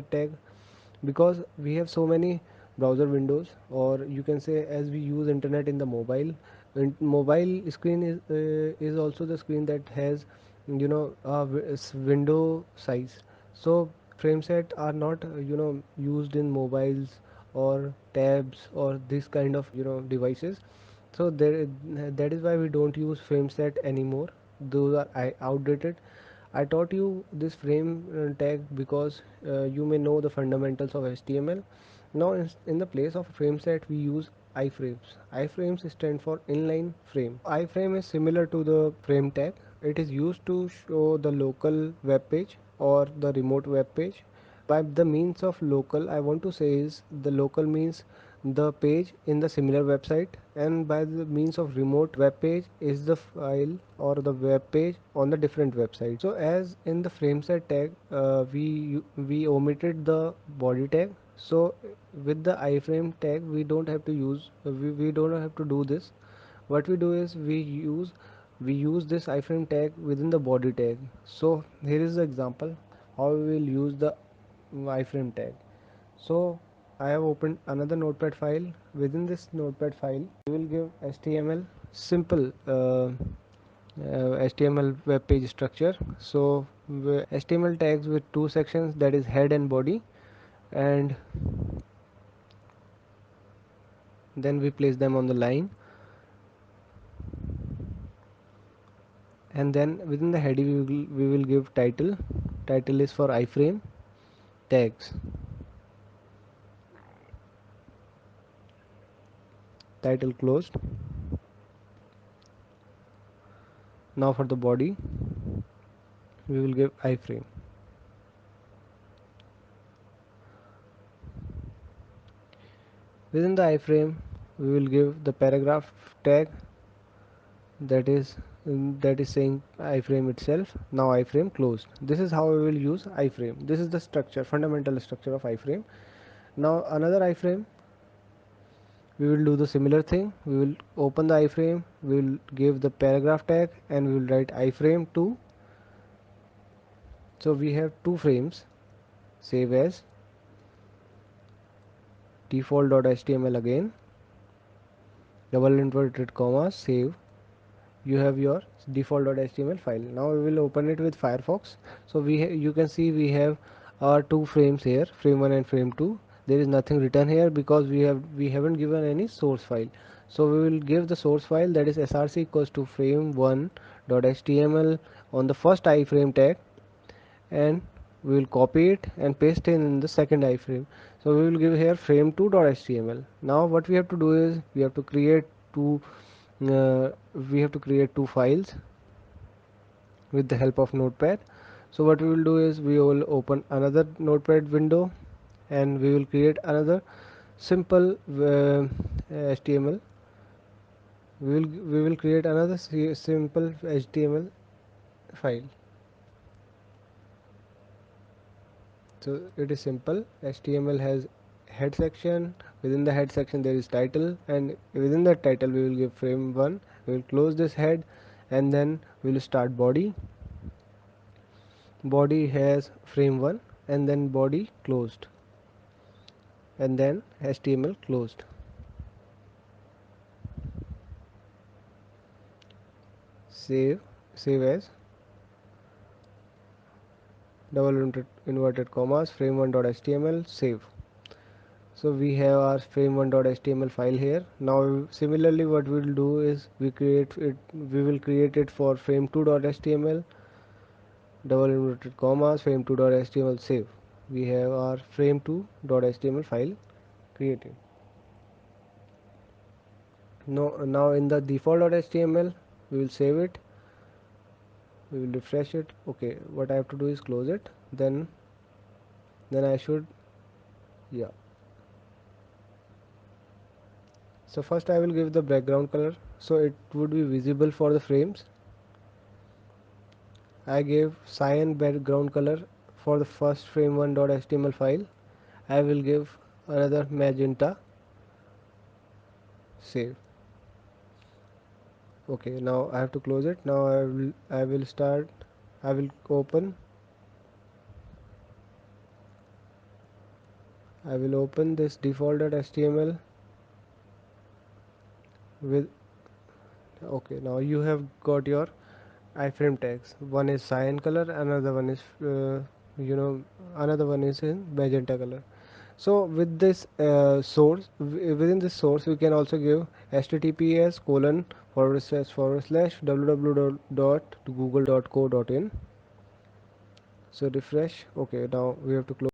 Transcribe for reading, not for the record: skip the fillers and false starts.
tag, because we have so many browser windows, or you can say as we use internet in the mobile, and mobile screen is also the screen that has window size. So frame set are not used in mobiles or tabs or this kind of devices. So that is why we don't use frame set anymore. Those are outdated. I taught you this frame tag because you may know the fundamentals of HTML. Now in the place of frame set we use iframes. Iframes stand for inline frame. Iframe is similar to the frame tag. It is used to show the local web page or the remote web page. By the means of local, I want to say is the local means the page in the similar website, and by the means of remote web page is the file or the web page on the different website. So as in the frame set tag, we omitted the body tag. So with the iframe tag we don't have to use we don't have to do this. What we do is we use this iframe tag within the body tag. So here is the example how we will use the iframe tag. So I have opened another notepad file. Within this notepad file we will give HTML simple HTML web page structure. So HTML tags with two sections, that is head and body, and then we place them on the line, and then within the head we will give title. Title is for iframe tags. Title closed. Now for the body we will give iframe. Within the iframe we will give the paragraph tag, that is saying iframe itself. Now iframe closed. This is how we will use iframe. This is the structure, fundamental structure of iframe. Now another iframe we will do the similar thing. We will open the iframe, we will give the paragraph tag, and we will write iframe 2. So we have two frames. Save as default.html, again double inverted comma, save. You have your default.html file. Now we will open it with Firefox. So you can see we have our two frames here, frame 1 and frame 2. There is nothing written here because we haven't given any source file. So we will give the source file, that is src equals to frame1.html on the first iframe tag, and we will copy it and paste it in the second iframe. So we will give here frame2.html. Now what we have to do is two uh, we have to create two files with the help of notepad. So what we will do is we will open another notepad window, and we will create another simple HTML. We will create another simple HTML file. So it is simple. HTML has head section. Within the head section there is title, and within that title we will give frame 1. We will close this head, and then we will start body. Body has frame 1, and then body closed, and then HTML closed. Save as double inverted commas frame1.html, save. So we have our frame1.html file here. Now similarly what we will do is we will create it for frame2.html, double inverted commas frame2.html, save. We have our frame2.html file created. Now in the default.html we will save it, we will refresh it. Okay, what I have to do is close it, then I should, yeah. So first I will give the background color so it would be visible for the frames. I gave cyan background color for the first frame1.html file. I will give another magenta, save. Okay, now I have to close it. Now I will open I will open this default.html with, okay, now you have got your iframe tags. One is cyan color, another one is you know another one is in magenta color. So with this source, within this source we can also give https colon forward slash www.google.co.in. So refresh. Okay, now we have to close